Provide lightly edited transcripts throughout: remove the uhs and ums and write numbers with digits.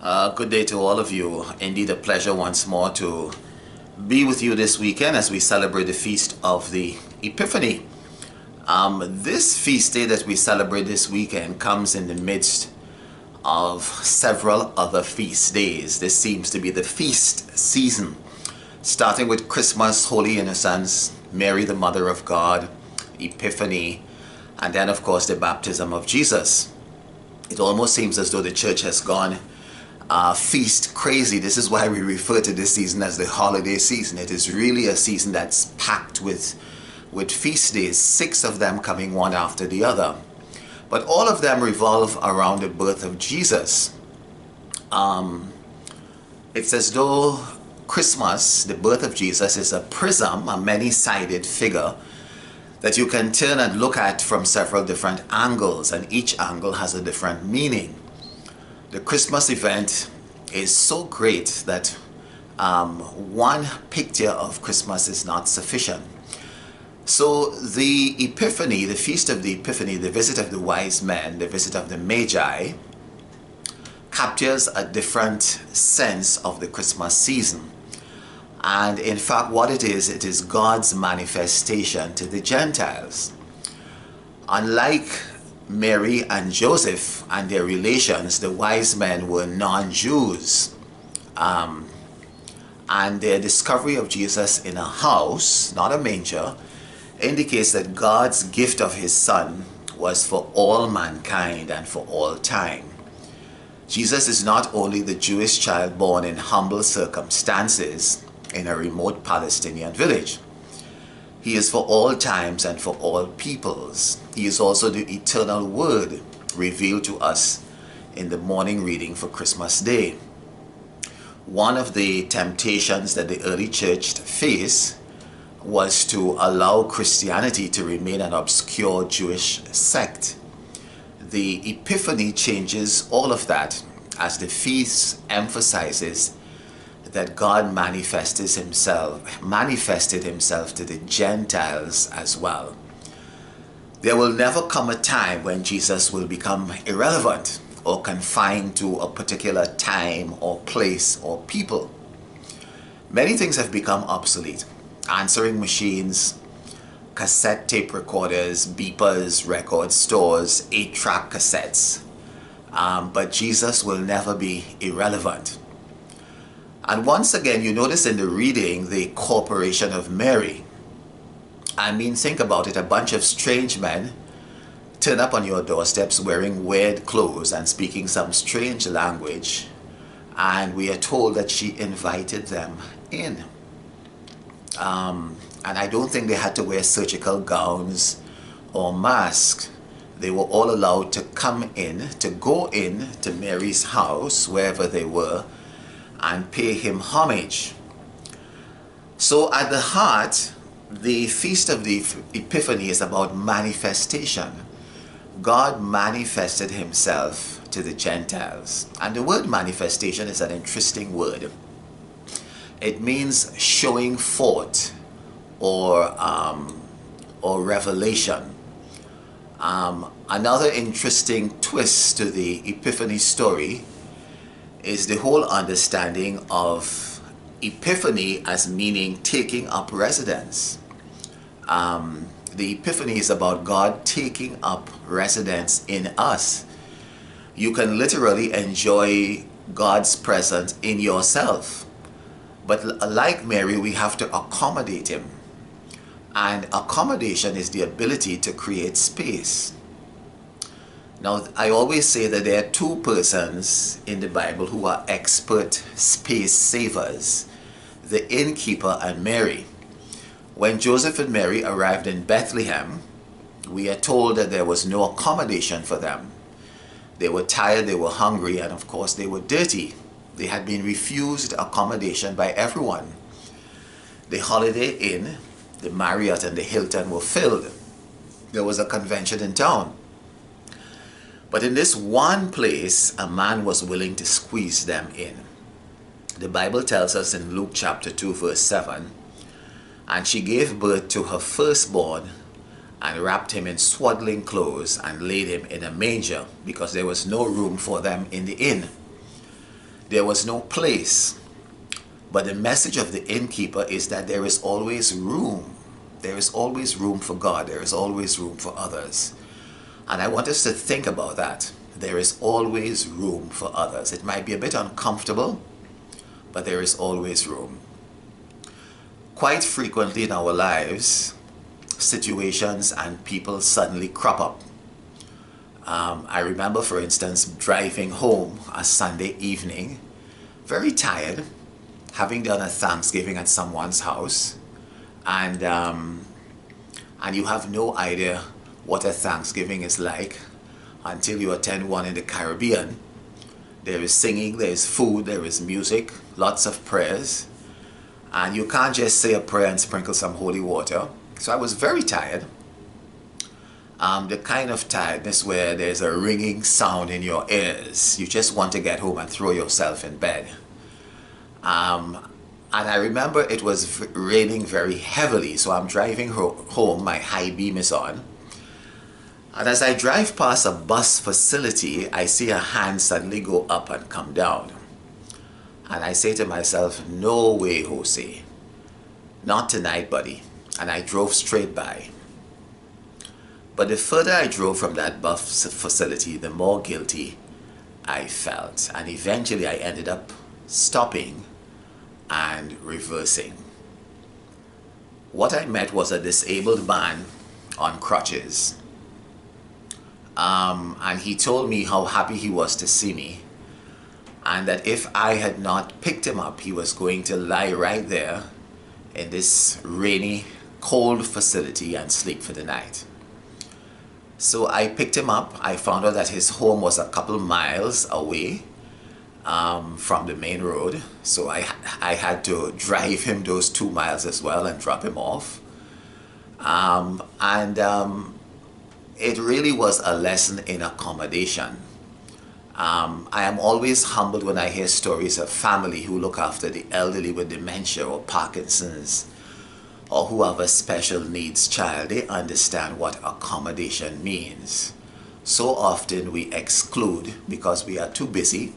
Good day to all of you. Indeed, a pleasure once more to be with you this weekend as we celebrate the feast of the Epiphany. This feast day that we celebrate this weekend comes in the midst of several other feast days. This seems to be the feast season, starting with Christmas, Holy Innocents, Mary the Mother of God, Epiphany, and then of course the baptism of Jesus. It almost seems as though the church has gone feast crazy. This is why we refer to this season as the holiday season. It is really a season that's packed with feast days, 6 of them coming one after the other. But all of them revolve around the birth of Jesus. It's as though Christmas, the birth of Jesus, is a prism, a many-sided figure that you can turn and look at from several different angles, and each angle has a different meaning. The Christmas event is so great that one picture of Christmas is not sufficient. So the Epiphany, the Feast of the Epiphany, the visit of the wise men, the visit of the Magi, captures a different sense of the Christmas season. And in fact, what it is God's manifestation to the Gentiles. Unlike Mary and Joseph and their relations, the wise men were non-Jews. And their discovery of Jesus in a house, not a manger, indicates that God's gift of his Son was for all mankind and for all time. Jesus is not only the Jewish child born in humble circumstances in a remote Palestinian village. He is for all times and for all peoples. He is also the eternal Word revealed to us in the morning reading for Christmas Day. One of the temptations that the early church faced was to allow Christianity to remain an obscure Jewish sect. The Epiphany changes all of that as the feast emphasizes that God manifested himself to the Gentiles as well. There will never come a time when Jesus will become irrelevant or confined to a particular time or place or people. Many things have become obsolete. Answering machines, cassette tape recorders, beepers, record stores, 8-track cassettes. But Jesus will never be irrelevant. And once again, you notice in the reading the corporation of Mary. I mean, think about it. A bunch of strange men turn up on your doorsteps wearing weird clothes and speaking some strange language. And we are told that she invited them in. And I don't think they had to wear surgical gowns or masks. They were all allowed to come in, to go in to Mary's house, wherever they were, and pay him homage. So at the heart, the Feast of the Epiphany is about manifestation. God manifested himself to the Gentiles. And the word manifestation is an interesting word. It means showing forth or revelation. Another interesting twist to the Epiphany story is the whole understanding of Epiphany as meaning taking up residence. The Epiphany is about God taking up residence in us. You can literally enjoy God's presence in yourself. But like Mary, we have to accommodate him. And accommodation is the ability to create space. Now, I always say that there are 2 persons in the Bible who are expert space savers, the innkeeper and Mary. When Joseph and Mary arrived in Bethlehem, we are told that there was no accommodation for them. They were tired, they were hungry, and of course they were dirty. They had been refused accommodation by everyone. The Holiday Inn, the Marriott and the Hilton were filled. There was a convention in town. But in this one place, a man was willing to squeeze them in. The Bible tells us in Luke chapter 2 verse 7, and she gave birth to her firstborn and wrapped him in swaddling clothes and laid him in a manger because there was no room for them in the inn. there was no place. But the message of the innkeeper is that there is always room. There is always room for God. There is always room for others. And I want us to think about that. There is always room for others. It might be a bit uncomfortable, but there is always room. Quite frequently in our lives, situations and people suddenly crop up. I remember, for instance, driving home a Sunday evening, very tired, having done a Thanksgiving at someone's house, and you have no idea what a Thanksgiving is like until you attend one in the Caribbean. There is singing, there is food, there is music, lots of prayers, and you can't just say a prayer and sprinkle some holy water. So I was very tired. The kind of tiredness where there's a ringing sound in your ears. You just want to get home and throw yourself in bed. And I remember it was raining very heavily, so I'm driving home, my high beam is on. And as I drive past a bus facility, I see a hand suddenly go up and come down. And I say to myself, no way, Jose. Not tonight, buddy. And I drove straight by. But the further I drove from that bus facility, the more guilty I felt. And eventually I ended up stopping and reversing. What I met was a disabled man on crutches. And he told me how happy he was to see me, and that if I had not picked him up, he was going to lie right there in this rainy, cold facility and sleep for the night. So I picked him up. I found out that his home was a couple miles away from the main road, so I had to drive him those 2 miles as well and drop him off. It really was a lesson in accommodation. I am always humbled when I hear stories of family who look after the elderly with dementia or Parkinson's, or who have a special needs child. They understand what accommodation means. So often we exclude because we are too busy.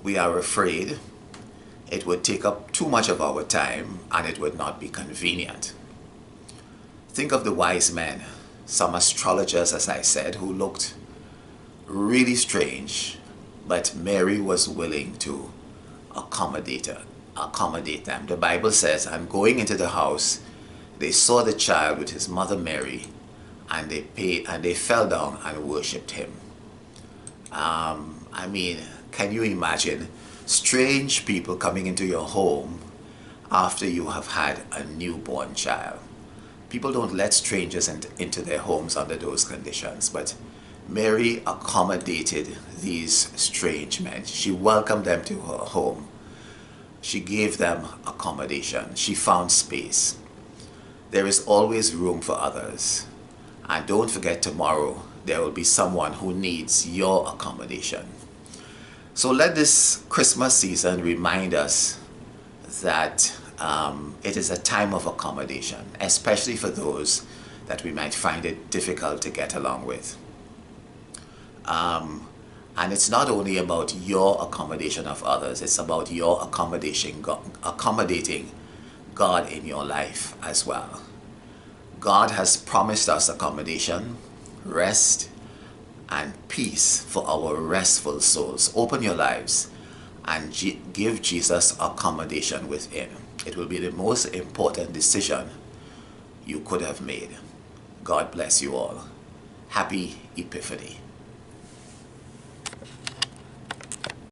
We are afraid it would take up too much of our time and it would not be convenient. Think of the wise men, some astrologers, as I said, who looked really strange, but Mary was willing to accommodate them. The Bible says, and going into the house, they saw the child with his mother Mary, and they fell down and worshipped him. I mean, can you imagine strange people coming into your home after you have had a newborn child? People don't let strangers into their homes under those conditions, but Mary accommodated these strange men. She welcomed them to her home. She gave them accommodation. She found space. There is always room for others. And don't forget, tomorrow there will be someone who needs your accommodation. So let this Christmas season remind us that it is a time of accommodation, especially for those that we might find it difficult to get along with. And it's not only about your accommodation of others, it's about your accommodating God in your life as well. God has promised us accommodation, rest, and peace for our restful souls. Open your lives and give Jesus accommodation within. It will be the most important decision you could have made. God bless you all. Happy Epiphany.